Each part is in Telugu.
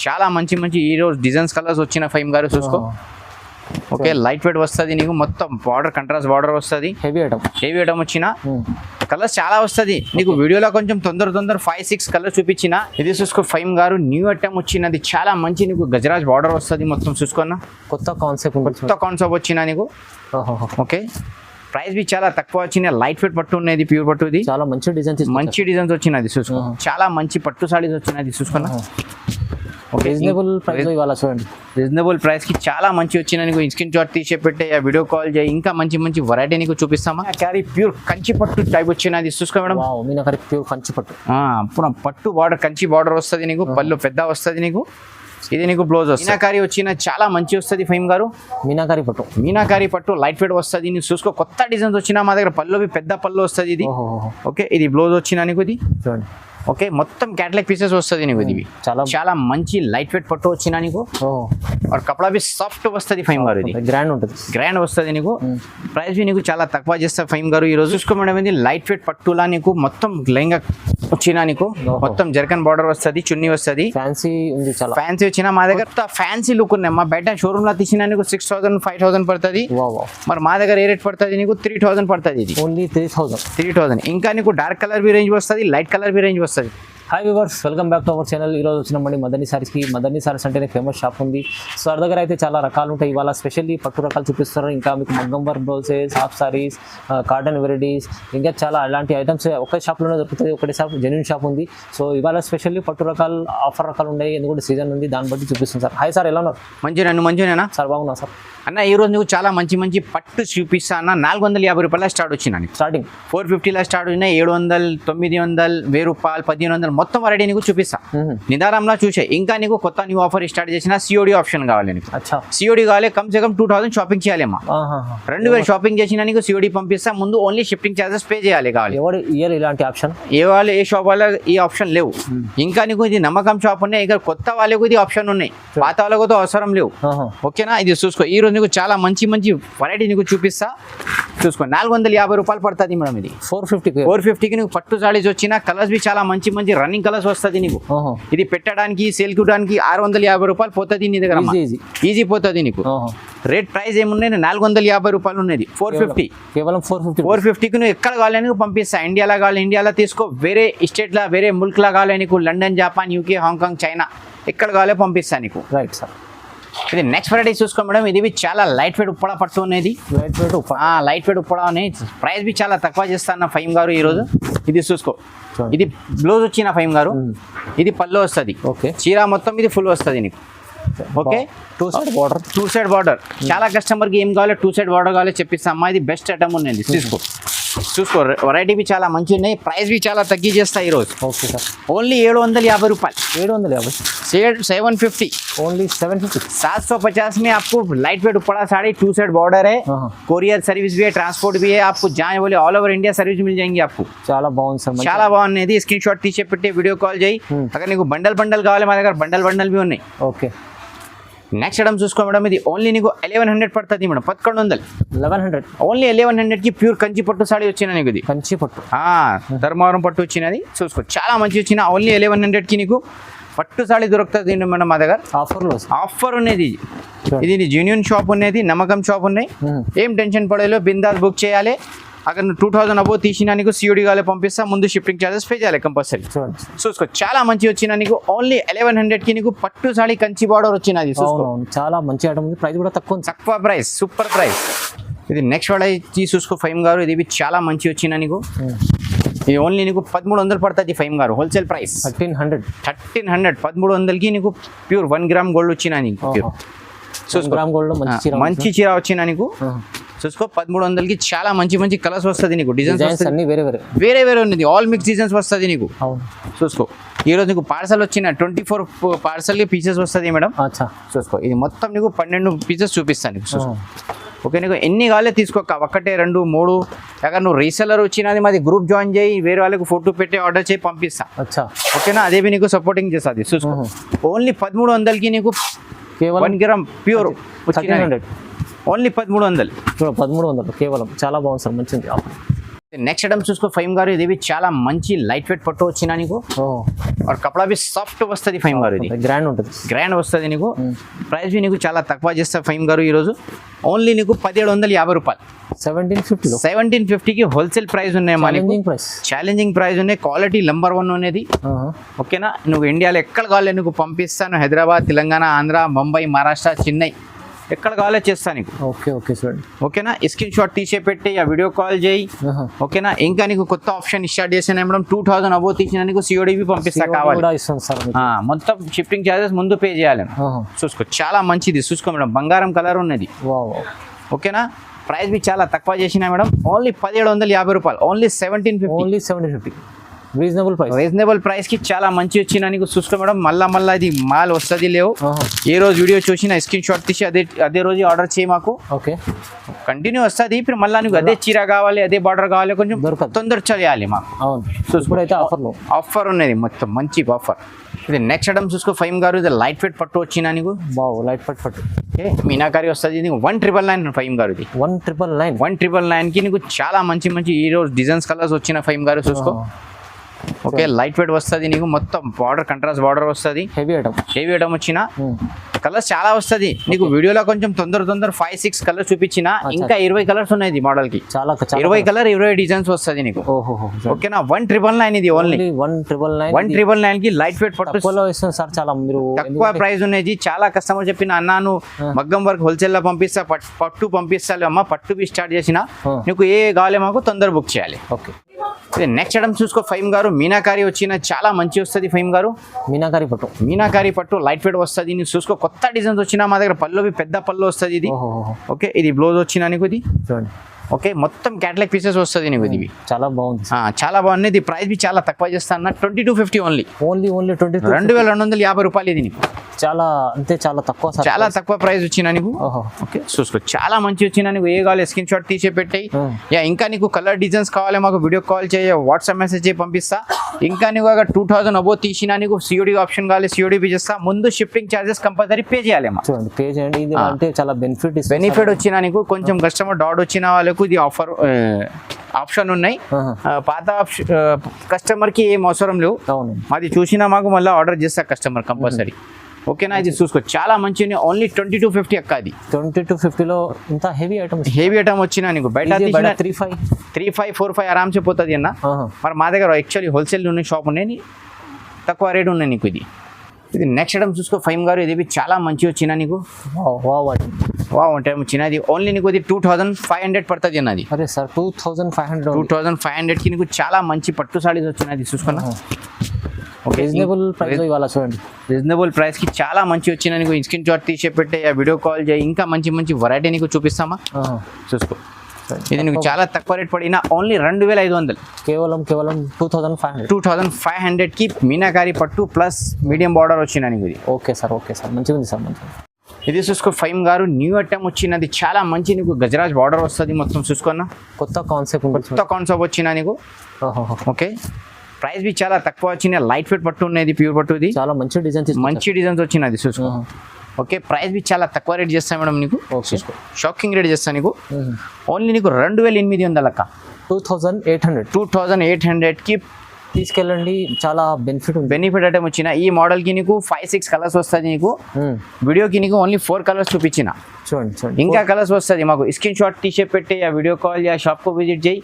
చాలా మంచి మంచి ఈ రోజు డిజైన్స్ కలర్స్ వచ్చిన ఫైమ్ గారు చూసుకో. ఓకే లైట్ వెయిట్ వస్తుంది నీకు, మొత్తం బార్డర్ కంట్రాస్ట్ బార్డర్ వస్తుంది, హెవీ ఐటమ్ వచ్చిన కలర్స్ చాలా వస్తుంది నీకు. వీడియోలో కొంచెం తొందర 5-6 కలర్స్ చూపించిన. ఇది చూసుకో ఫైమ్ గారు న్యూ ఐటమ్ వచ్చినది, చాలా మంచి నీకు గజరాజ్ బార్డర్ వస్తుంది మొత్తం చూసుకున్నా. కొత్త కాన్సెప్ట్ వచ్చిన నీకు. ఓకే ప్రైస్ బి చాలా తక్కువ వచ్చిన, లైట్ వెయిట్ పట్టు ఉన్నది, ప్యూర్ పట్టు. ఇది చాలా మంచి డిజైన్స్ వచ్చినది చూసుకో, చాలా మంచి పట్టు సారీస్ వచ్చినది చూసుకున్నా. రీజనబుల్ ప్రైస్ ఇవాళ చూడండి, రీజనబుల్ ప్రైస్ కి చాలా మంచి వచ్చిన నీకు. స్క్రీన్ షాట్ తీసి పెట్టే వీడియో కాల్ చేయి, ఇంకా మంచి వెరైటీ నీకు చూపిస్తామా. క్యారీ ప్యూర్ కంచి పట్టు టైప్ వచ్చినది చూసుకో మేడం. మీనాకరి ప్యూర్ కంచి పట్టు, పూరా పట్టు బార్డర్ కంచి బార్డర్ వస్తుంది నీకు, పళ్ళు పెద్ద వస్తుంది నీకు. ఇది నీకు బ్లౌజ్ వస్తుంది, మీనాకారి వచ్చిన చాలా మంచి వస్తుంది ఫైమ్ గారు. మీనాకారి పట్టు లైట్ వెయిట్ వస్తుంది నీకు చూసుకో. కొత్త డిజైన్స్ వచ్చినా మా దగ్గర, పళ్ళు పెద్ద పళ్ళు వస్తుంది ఇది. ఓకే ఇది బ్లౌజ్ వచ్చినా నీకు, ఇది చూడండి. ఓకే మొత్తం క్యాటలాగ్ పీసెస్ వస్తుంది నీకు. ఇది చాలా మంచి లైట్ వెయిట్ పట్టు వచ్చినా నీకు, కపడా బి సాఫ్ట్ వస్తుంది ఫైమ్ గారు. ఇది గ్రాండ్ వస్తుంది నీకు. ప్రైస్ బి నీకు చాలా తక్కువ చేస్తారు ఫైమ్ గారు ఈ రోజు. చూసుకో మేడం, ఇది లైట్ వెయిట్ పట్టులా నీకు, మొత్తం లెహంగా వచ్చినా నీకు, మొత్తం జర్కన్ బార్డర్ వస్తుంది, చున్నీ వస్తుంది, ఫ్యాన్సీ వచ్చినా మా దగ్గర ఫ్యాన్సీ లుక్ ఉన్నాయి. మా బయట షోరూమ్ లో తీసినా నీకు 6,000-5,000 పడుతుంది. మరి మా దగ్గర ఏ రేట్ పడుతుంది నీకు 3,000 పడుతుంది. ఇది ఓన్లీ 3,000. ఇంకా నీకు డార్క్ కలర్ బి రేంజ్ వస్తుంది, లైట్ కలర్ బి రేంజ్ వస్తుంది. Hi viewers, welcome back to our channel. ఈరోజు వచ్చినామండి మదనీ సారీస్కి. మదనీ సారీస్ అంటేనే ఫేమస్ షాప్ ఉంది. సో వారి దగ్గర అయితే చాలా రకాలు ఉంటాయి. ఇవాళ స్పెషల్లీ పట్టు రకాలు చూపిస్తారు. ఇంకా మీకు మగ్గం work blouses, half saris, cotton varieties, ఇంకా చాలా అలాంటి ఐటమ్స్ ఒకే షాప్లోనే దొరుకుతుంది. ఒకటే షాప్ జెన్యూన్ షాప్ ఉంది. సో ఇవాళ స్పెషల్లీ పట్టు రకాలు ఆఫర్ రకాలు ఉన్నాయి, ఎందుకంటే సీజన్ ఉంది, దాన్ని బట్టి చూపిస్తుంది సార్. హాయ్ సార్, ఎలా ఉన్నారు? మంచిగా సార్. బాగున్నా సార్. అన్న ఈ రోజు నువ్వు చాలా మంచి పట్టు చూపిస్తా అన్న. 450 రూపాయల స్టార్ట్ వచ్చింది. స్టార్టింగ్ 450 స్టార్ట్ వచ్చినాయి. 700, 900, 1000 రూపాయలు, 1500 మొత్తం వెరైటీ నీకు చూపిస్తా. నిదారంలో చూసే. ఇంకా నీకు కొత్త న్యూ ఆఫర్ స్టార్ట్ చేసిన సిఓడి ఆప్షన్ కావాలి నీకు. సిఓడి కావాలి, కమ్ సే కమ్ 2000 షాపింగ్ చేయాలేమా. 2000 షాపింగ్ చేసినా నీకు సిఓడి పంపిస్తా. ముందు ఓన్లీ షిప్పింగ్ ఛార్జెస్ పే చేయాలి. కావాలి ఇలాంటి ఆప్షన్ ఏ షాప్ వాళ్ళ ఈ ఆప్షన్ లేవు. ఇంకా నీకు ఇది నమ్మకం షాప్ ఉన్నాయి. ఇక్కడ కొత్త వాళ్ళకు ఇది ఆప్షన్ ఉన్నాయి, పాత వాళ్ళకు అవసరం లేవు. ఓకేనా, ఇది చూసుకో. ఈ రోజు నీకు చాలా మంచి వెరైటీ నీకు చూపిస్తా. చూసుకో 450 రూపాయలు పడుతుంది మేడం. ఇది 450కి నీకు పట్టు సారీస్ వచ్చిన. కలర్స్ బి చాలా మంచి రన్నింగ్ కలర్స్ వస్తుంది నీకు. ఇది పెట్టడానికి సేల్ కి 650 రూపాయలు పోతుంది నీ దగ్గర. ఈజీ పోతుంది నీకు. రేట్ ప్రైస్ ఏమున్నాయి, 450 రూపాయలు ఉన్నది. 450 కేవలం 450కి నువ్వు ఎక్కడ కావాలి నీకు పంపిస్తా. ఇండియాలో కావాలి ఇండియాలో తీసుకో, వేరే స్టేట్ లా వేరే ముల్క్ లా కావాలి నీకు, London, Japan, UK, Hong Kong, China, ఎక్కడ కావాలి పంపిస్తా నీకు. Right sir. ఇది నెక్స్ట్ వెరైటీ చూసుకో మేడం. ఇది చాలా లైట్ వెయిట్ ఉప్పడా పట్టు ఉన్నది. లైట్ వెయిట్ ఉప్పడా ఉన్నాయి. ప్రైస్ బి చాలా తక్కువ చేస్తాను ఫైమ్ గారు ఈ రోజు. ఇది చూసుకో. ఇది బ్లౌజ్ వచ్చిన ఫైమ్ గారు. ఇది పళ్ళు వస్తుంది. ఓకే చీర మొత్తం ఇది ఫుల్ వస్తుంది నీకు. Okay two side border. చాలా కస్టమర్ కి ఏం కావాలి, 2 సైడ్ బార్డర్ కావాలి చెప్పిస్తా. అమ్మా ఇది బెస్ట్ ఐటమ్ ఉన్నది. చూసుకో వెరైటీ బి చాలా మంచి ఉన్నాయి. ప్రైస్ బి చాలా తగ్గి చేస్తా ఈ రోజు. Okay sir. ఓన్లీ 750 రూపాయలు. 750 ओनली 750 में आपको लाइट वेट पड़ा साड़ी 2 साइड बॉर्डर है, कोरियर सर्विस भी है, ट्रांसपोर्ट भी है. आपको जहाँ बोले ऑल ओवर इंडिया सर्विस मिल जाएंगी आपको. చాలా బాగుంది సార్. చాలా బాగుంది. స్క్రీన్ షాట్ తీసి పెట్టి వీడియో కాల్ చేయి. అక్కడ నీకు బండల్ కావాలి, మా దగ్గర బండల్ भी ఉన్నాయి. ఓకే నెక్స్ట్ ఐటమ్ చూసుకో మేడం. ఇది ఓన్లీ నీకు 1100 పడుతుంది మేడం. 1100 ఓన్లీ 1100 కి ప్యూర్ కంచి పట్టు సారీ వచ్చిన నీకు. ఇది కంచి పట్టు, ధర్మవరం పట్టు వచ్చినది. చూసుకో చాలా మంచి వచ్చిన. ఓన్లీ 1100 కి నీకు పట్టు సారీ దొరుకుతుంది మేడం మా దగ్గర. ఆఫర్ ఉన్నది. ఇది జెన్యూన్ షాప్ ఉన్నది, నమ్మకం షాప్ ఉన్నాయి. ఏం టెన్షన్ పడేలో, బిందాస్ బుక్ చేయాలి. అక్కడ 2000 అబో తీసినా నీకు సిఓడి కాలే పంపిస్తా. ముందు షిప్పింగ్ ఛార్జెస్ పే చేయాలి కంపల్సరీ. చూసుకో చాలా మంచి వచ్చిన నీకు. ఓన్లీ 1100కి నీకు పట్టు సారీ కంచి బార్డర్ వచ్చినది. చాలా మంచి ఐటమ్ ఉంది. ప్రైస్ కూడా తక్కువ ప్రైస్, సూపర్ ప్రైస్. ఇది నెక్స్ట్ వాడ చూసుకో ఫైమ్ గారు. ఇది చాలా మంచి వచ్చిన నీకు. ఇది ఓన్లీ నీకు 1300 పడుతుంది ఫైమ్ గారు. Wholesale price 1300. 1300కి నీకు ప్యూర్ 1 గ్రామ్ గోల్డ్ వచ్చిన నీకు. మంచి చీర వచ్చిన నీకు. చూసుకో 1300కి చాలా మంచి కలర్స్ వస్తుంది నీకు. డిజైన్స్ అన్ని వేరే ఉన్నది. ఆల్ మిక్స్ డిజైన్స్ వస్తుంది నీకు. చూసుకో ఈ రోజు నీకు పార్సల్ వచ్చిన 24 పార్సల్ పీసెస్ వస్తుంది మేడం. చూసుకో ఇది మొత్తం నీకు 12 పీసెస్ చూపిస్తాను నీకు. చూసుకో ఓకే, నీకు ఎన్ని కావాలో తీసుకోక. 1, 2, 3. అక్కడ నువ్వు రీసెల్లర్ వచ్చినది మాది గ్రూప్ జాయిన్ చేయి, వేరే వాళ్ళకి ఫోటో పెట్టి ఆర్డర్ చేయి పంపిస్తా. ఓకేనా, అదే నీకు సపోర్టింగ్ చేస్తుంది. చూసుకో ఓన్లీ 1300కి నీకు 1 గ్రామ్ ప్యూర్ 1300. ఓన్లీ 1300 కేవలం. చాలా బాగుంది సార్, మంచిది. నెక్స్ట్ ఐటమ్ చూసుకో ఫైమ్ గారు, ఇది చాలా మంచి లైట్ వెయిట్ పట్టు వచ్చినా నీకు और कपड़ा भी సాఫ్ట్ వస్తుంది ఫైమ్ గారు, ఇది గ్రాండ్ ఉంటుంది, గ్రాండ్ వస్తుంది నీకు. ప్రైస్ బి నీకు చాలా తక్కువ చేస్తా ఫైమ్ గారు ఈరోజు. ఓన్లీ నీకు 1750 రూపాయలు, 1750కి హోల్సేల్ ప్రైస్ ఉన్నాయి మనకి. ఛాలెంజింగ్ ప్రైస్ ఉన్నాయి, క్వాలిటీ నెంబర్ 1 ఉన్నది. ఓకేనా, నువ్వు ఇండియాలో ఎక్కడ కావాలి నీకు పంపిస్తాను. హైదరాబాద్, తెలంగాణ, ఆంధ్ర, ముంబై, మహారాష్ట్ర, చెన్నై ఎక్కడ కావాలో చేస్తా నీకు. ఓకే ఓకే చూడండి. ఓకేనా, స్క్రీన్ షాట్ తీసే పెట్టి ఆ వీడియో కాల్ చేయి. ఓకేనా, ఇంకా నీకు కొత్త ఆప్షన్ స్టార్ట్ చేసిన మేడం 2000 అబో తీసిన నీకు సిఓడిబి పంపిస్తా కావాలి. మొత్తం షిప్పింగ్ ఛార్జెస్ ముందు పే చేయాలి. చూసుకో చాలా మంచిది, చూసుకో మేడం, బంగారం కలర్ ఉన్నది. ఓకేనా, ప్రైస్ బి చాలా తక్కువ చేసిన మేడం, ఓన్లీ 1750 రూపాయలు, ఓన్లీ 1750. రీజనబుల్ ప్రైస్ కి చాలా మంచి వచ్చిన నీకు. చూసుకో మేడం, మళ్ళా ఇది మాల్ వస్తుంది లేవు. ఏ రోజు వీడియో చూసిన స్క్రీన్ షాట్ తీసి అదే రోజు ఆర్డర్ చేయి మాకు. ఓకే, కంటిన్యూ వస్తుంది. ఇప్పుడు మళ్ళీ నీకు అదే చీర కావాలి, అదే బార్డర్ కావాలి, కొంచెం తొందర చేయాలి మాకు. చూసుకోవైతే ఆఫర్ ఉన్నది, మొత్తం మంచి ఆఫర్. ఇది నెక్స్ట్ ఐటమ్ చూసుకో ఫైమ్ గారు, ఇది లైట్ వెయిట్ పట్టు వచ్చినా నీకు. లైట్ వెయిట్ పట్టు మీనాకారి వస్తుంది నీకు. 1999 ఫైమ్ గారు, ఇది 1999 కి నీకు చాలా మంచి ఈ రోజు డిజైన్స్ కలర్స్ వచ్చిన ఫైమ్ గారు. చూసుకో, ఓకే, లైట్ వెయిట్ వస్తుంది నీకు, మొత్తం బార్డర్ కంట్రాస్ట్ బార్డర్ వస్తుంది. హెవీ ఐటమ్ వచ్చిన కలర్స్ చాలా వస్తుంది నీకు. వీడియోలో కొంచెం తొందర 5-6 కలర్స్ చూపించిన, ఇంకా 20 కలర్స్ ఉన్నాయి మోడల్ కి. 20 కలర్ 20 డిజైన్స్ వస్తుంది నీకు. ఓకేనా, 1999 ఇది ఓన్లీ 1999 కి లైట్ వెయిట్ పట్టు చాలా తక్కువ ప్రైస్ ఉన్నది. చాలా కస్టమర్ చెప్పిన అన్నా నువ్వు మగ్గం వర్క్ హోల్సేల్ లో పంపిస్తా, పట్టు పంపిస్తాను అమ్మా, పట్టు బి స్టార్ట్ చేసిన నీకు ఏ కావాలి మాకు తొందర బుక్ చేయాలి. ఓకే, నెక్స్ట్ ఐటమ్ చూసుకో ఫైమ్ గారు, మీనాకారి వచ్చిన చాలా మంచి వస్తుంది ఫైమ్ గారు. మీనాకారి పట్టు లైట్ వెయిట్ వస్తుంది నీకు. చూసుకో, కొత్త డిజైన్స్ వచ్చినా మా దగ్గర. పళ్ళు పెద్ద పళ్ళు వస్తుంది ఇది. ఓకే, ఇది బ్లౌజ్ వచ్చినా నీకు ఇది. ఓకే, మొత్తం క్యాటలాగ్ పీసెస్ వస్తుంది నీకు. ఇది చాలా బాగుంది. ఇది ప్రైస్ బి చాలా తక్కువ చేస్తాను, 2250 ఓన్లీ 2250 రూపాయలు ఇది నీకు. చాలా తక్కువ ప్రైస్ వచ్చినా నీకు. ఓకే, చూసుకో, చాలా మంచి వచ్చినా నీకు. ఏ కావాలి స్క్రీన్ షాట్ తీసే పెట్టాయి. ఇంకా నీకు కలర్ డిజైన్స్ కావాలి మాకు వీడియో కాల్ చేయ, వాట్సాప్ మెసేజ్ చేసి పంపిస్తా. ఇంకా నీకు అక్కడ 2000 అబో తీసినా నీకు సిఓడి ఆప్షన్ కావాలి, సిఓడి పే చేస్తా. ముందు షిప్పింగ్ ఛార్జెస్ కంపల్సరీ పే చేయాలి. చాలా బెనిఫిట్ వచ్చినా నీకు. కొంచెం కస్టమర్ డాట్ వచ్చిన వాళ్ళకు ఇది ఆప్షన్ ఉన్నాయి. పాత కస్టమర్ కి ఏం అవసరం లేవు, మాది చూసినా మాకు మళ్ళీ ఆర్డర్ చేస్తా కస్టమర్ కంపల్సరీ. ఓకేనా, ఇది చూసుకో, చాలా మంచి ఓన్లీ 2250 అక్క. అది 2250లో ఇంత హెవీ ఐటమ్ వచ్చినా నీకు. బయట 3545 ఆరామ్సే పోతుంది అన్న. మరి మా దగ్గర యాక్చువల్లీ హోల్సేల్ ఉన్నాయి, షాప్ ఉన్నాయి, తక్కువ రేట్ ఉన్నాయి నీకు. ఇది నెక్స్ట్ ఐటమ్ చూసుకో ఫైమ్ గారు, ఇది చాలా మంచి వచ్చినా నీకు. అంటే వచ్చిన ఇది ఓన్లీ నీకు ఇది 2500 పడుతుంది అన్నది. 2500 కి నీకు చాలా మంచి పట్టు సారీస్ వచ్చినది. చూసుకున్నా, రీజనబుల్ ప్రైస్ కి చాలా మంచి వచ్చిన నీకు. స్క్రీన్ షాట్ తీసే పెట్టే, వీడియో కాల్ చేయి. ఇంకా మంచి వెరైటీ నీకు చూపిస్తామా. చూసుకో, ఇది నీకు చాలా తక్కువ రేట్ పడిన, ఓన్లీ 2500, కేవలం 2500 కి మీనాకారి పట్టు ప్లస్ మీడియం బార్డర్ వచ్చిన నీకు. ఇది ఓకే సార్ మంచిగా ఉంది సార్. ఇది చూసుకో ఫైమ్ గారు, న్యూ ఐటమ్ వచ్చినది, చాలా మంచి నీకు. గజరాజ్ బార్డర్ వస్తుంది మొత్తం. చూసుకున్నా, కొత్త కాన్సెప్ట్ వచ్చిన నీకు. ఓకే, ప్రైస్ బి చాలా తక్కువ వచ్చిన, లైట్ వెయిట్ పట్టు ఉన్నది, ప్యూర్ పట్టు. ఇది చాలా మంచి డిజైన్స్ వచ్చినది. చూసుకో, ఓకే, ప్రైస్ బి చాలా తక్కువ రేట్ చేస్తాను మేడం నీకు. షాకింగ్ రేట్ చేస్తాను నీకు. ఓన్లీ నీకు 2800 అక్క. 2800 కి తీసుకెళ్ళండి. చాలా బెనిఫిట్ ఐటమ్ వచ్చిన ఈ మోడల్ కి నీకు 5-6 కలర్స్ వస్తుంది నీకు. వీడియోకి నీకు ఓన్లీ 4 కలర్స్ చూపించిన. చూడండి, ఇంకా కలర్స్ వస్తుంది మాకు. స్క్రీన్ షాట్ తీసే పెట్టి ఆ వీడియో కాల్ చేయ, షాప్ కు విజిట్ చేయి.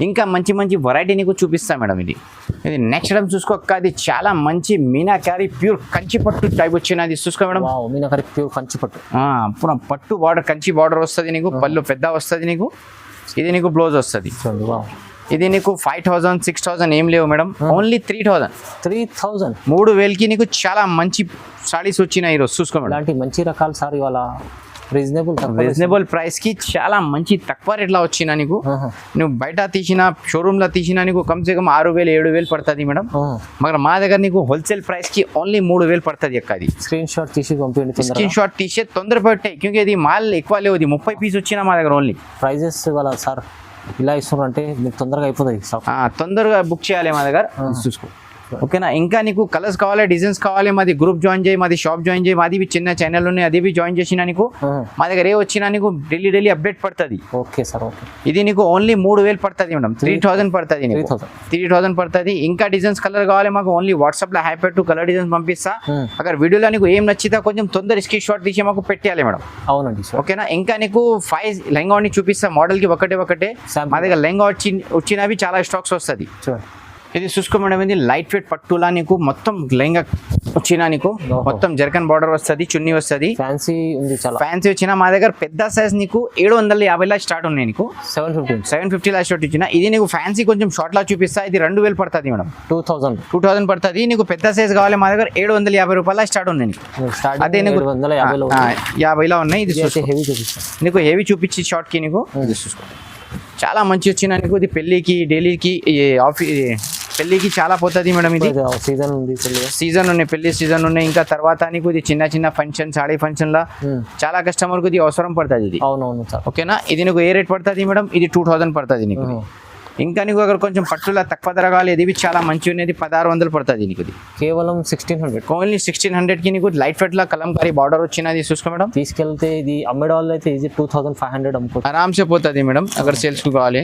ఇంకా మంచి వెరైటీ నీకు చూపిస్తా మేడం. ఇది నెక్స్ట్ టైం చూసుకోక, అది చాలా మంచి మీనాకారి ప్యూర్ కంచి పట్టు టైప్ వచ్చినది. చూసుకో మేడం, మీనాకారి ప్యూర్ కంచి పట్టు, పట్టు బార్డర్, కంచి బార్డర్ వస్తుంది నీకు. పళ్ళు పెద్ద వస్తుంది నీకు. ఇది నీకు బ్లౌజ్ వస్తుంది. ఇది నీకు 5000-6000 ఏం లేవు మేడం, ఓన్లీ 3000 3000కి నీకు చాలా మంచి సారీస్ వచ్చినాయి ఈరోజు. చూసుకో మేడం, ఇలాంటి మంచి రకాల సారీ వాళ్ళ రీజనబుల్ ప్రైస్ కి చాలా మంచి తక్కువ రేట్లో వచ్చినా నీకు. నువ్వు బయట తీసిన షోరూమ్ లో తీసినా నీకు కమ్సే కమ్ 6000-7000 పడుతుంది మేడం. మరి మా దగ్గర నీకు హోల్సేల్ ప్రైస్ కి ఓన్లీ 3000 పడుతుంది అక్క. అది స్క్రీన్ షాట్ తీసి పంపించండి. స్క్రీన్ షాట్ తీసే తొందర పట్టాయి, క్యూంకి ఇది మాల్ ఎక్కువ లేవు. 30 పీస్ వచ్చినా మా దగ్గర ఓన్లీ. ప్రైజెస్ వాళ్ళ సార్ ఇలా ఇస్తున్నారు అంటే మీకు తొందరగా అయిపోతుంది, తొందరగా బుక్ చేయాలి మా దగ్గర. చూసుకో, ఓకేనా. ఇంకా నీకు కలర్స్ కావాలి, డిజైన్స్ కావాలి, మాది గ్రూప్ జాయిన్ చేయి, మాది షాప్ జాయిన్ చేయి, మాది చిన్న ఛానల్ ఉన్నాయి, అది జాయిన్ చేసినా నీకు మా దగ్గర ఏ వచ్చినా నీకు డైలీ అప్డేట్ పడుతుంది. Okay sir, okay. ఇది నీకు ఓన్లీ 3000 పడుతుంది మేడం, 3000 పడుతుంది, 3000 పడుతుంది. ఇంకా డిజైన్స్ కలర్ కావాలి మాకు ఓన్లీ వాట్సాప్ లో హ్యాపీ టు కలర్ డిజైన్స్ పంపిస్తా. అక్కడ వీడియోలో నీకు ఏం నచ్చితే కొంచెం తొందర స్క్రీన్ షాట్ తీసి మాకు పెట్టాలి మేడం. అవునండి. ఓకేనా. ఇంకా నీకు 5 లెహంగా చూపిస్తా, మోడల్ కి ఒకటే మా దగ్గర లెహంగా వచ్చినవి చాలా స్టాక్స్ వస్తుంది. ఇది చూసుకో మేడం, ఇది లైట్ వెయిట్ పట్టులా నీకు మొత్తం లెహంగా వచ్చినా నీకు మొత్తం జర్కన్ బార్డర్ వస్తుంది, చున్నీ వస్తుంది, ఫ్యాన్సీ ఉంది, చాలా ఫ్యాన్సీ వచ్చిన మా దగ్గర పెద్ద సైజ్ నీకు 750 స్టార్ట్ ఉన్నాయి, నీకు 750 స్టార్ట్ ఇచ్చిన. ఇది నీకు ఫ్యాన్సీ కొంచెం షార్ట్ లా చూపిస్తా, ఇది 2000 పడుతుంది మేడం, 2000 పడుతుంది. నీకు పెద్ద సైజ్ కావాలి మా దగ్గర 750 రూపాయల స్టార్ట్ ఉన్నాయి నీకు. అదే నీకు 50లో ఉన్నాయి. ఇది హెవీ చూపిస్తా, నీకు హెవీ చూపించి షార్ట్ కి నీకు ఇది చూసుకో చాలా మంచి వచ్చిన నీకు. ఇది పెళ్లికి డైలీకి పెళ్లికి చాలా పోతుంది మేడం. ఇది సీజన్ ఉంది, సీజన్ ఉన్నాయి, పెళ్లి సీజన్ ఉన్నాయి. ఇంకా తర్వాత నీకు ఇది చిన్న ఫంక్షన్, సాడీ ఫంక్షన్ లా చాలా కస్టమర్ కు ఇది అవసరం పడుతుంది. ఇది అవునవును సార్. ఓకేనా. ఇది నీకు ఏ రేట్ పడుతుంది మేడం, ఇది 2000 పడుతుంది నీకు. ఇంకా నీకు అక్కడ కొంచెం పట్టులా తక్కువ ధర కావాలి, ఇది చాలా మంచి ఉన్నది, 1600 పడుతుంది నీకు. ఇది కేవలం 1600, ఓన్లీ 1600 కి నీకు లైట్ వెయిట్ లా కలంకారీ బార్డర్ వచ్చినది చూసుకో మేడం. తీసుకెళ్తే ఇది అమ్మేడ వాళ్ళు అయితే ఇది 2500 అమ్ముకో ఆరామ్సే పోతుంది మేడం అక్కడ సేల్స్ కు కావాలి.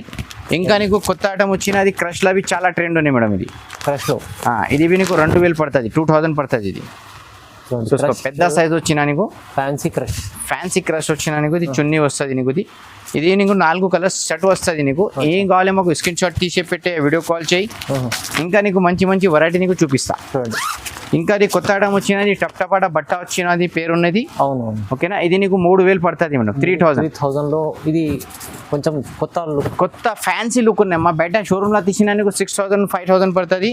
ఇంకా నీకు కొత్త ఐటమ్ వచ్చినది క్రష్ లో చాలా ట్రెండ్ ఉన్నాయి మేడం. ఇది క్రష్ లో ఇది నీకు 2000 పడుతుంది, 2000 పడుతుంది. ఇది చూసుకో పెద్ద సైజ్ వచ్చిన నీకు ఫ్యాన్సీ క్రష్ వచ్చిన నీకు. ఇది చున్నీ వస్తుంది నీకు. ఇది నీకు 4 కలర్స్ షర్ట్ వస్తుంది నీకు. ఏం కావాలి మాకు స్క్రీన్ షాట్ తీసి పెట్టే, వీడియో కాల్ చేయి. ఇంకా నీకు మంచి వెరైటీ నీకు చూపిస్తా. ఇంకా అది కొత్త ఐటమ్ వచ్చినది, టప్టపాట బట్ట వచ్చినది, పేరున్నది. అవునవును. ఓకేనా. ఇది నీకు 3000 పడుతుంది మేడం, 3000 లో. ఇది కొంచెం కొత్త ఫ్యాన్సీ లుక్ ఉన్నాయి. మా బయట షోరూమ్ లో తీసిన నీకు 6000 5000 పడుతుంది.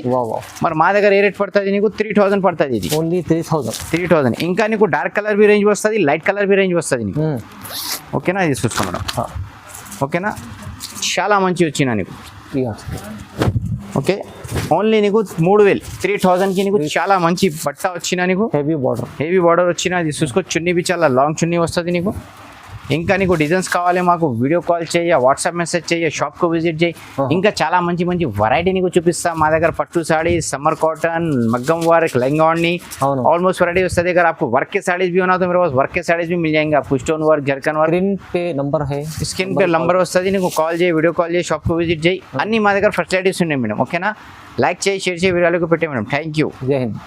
మరి మా దగ్గర ఏ రేట్ పడుతుంది నీకు 3000 పడుతుంది. ఇది ఓన్లీ 3000. ఇంకా నీకు డార్క్ కలర్ బి రేంజ్ వస్తుంది, లైట్ కలర్ బి రేంజ్ వస్తుంది నీకు. ఓకేనా. ఇది చూసుకో మేడం. ఓకేనా. చాలా మంచి వచ్చిన నీకు. ఓకే. ఓన్లీ నీకు 3000 కి నీకు చాలా మంచి బట్ట వచ్చిన నీకు. హెవీ బార్డర్ వచ్చిన. ఇది చూసుకో చున్నీ బి చాలా లాంగ్ చున్నీ వస్తుంది నీకు. ఇంకా నీకు డిజైన్స్ కావాలి మాకు వీడియో కాల్ చేయ, వాట్సాప్ మెసేజ్ చేయ, షాప్ కు విజిట్ చేయి. ఇంకా చాలా మంచి వెరైటీ నీకు చూపిస్తా. మా దగ్గర పట్టు sari, summer cotton, maggam work, lehenga ओढ़नी, ऑलमोस्ट वैरायटी वैसे अगर आपको वर्क के साड़ीज भी होना तो मेरे पास वर्क के साड़ीज भी मिल जाएंगे आपको. Stone work, zircon work. Screen पे नंबर वस्तది నీకు కాల్ చేయి, వీడియో కాల్ చేయి, షాప్ కు విజిట్ చేయి. అన్ని మా దగ్గర ఫెసిలిటీస్ ఉన్నాయి మేడం. ఓకేనా. లైక్ చేయి, షేర్ చేయి, వీడియోలకు పెట్టే మేడం. Thank you. జై హింద్.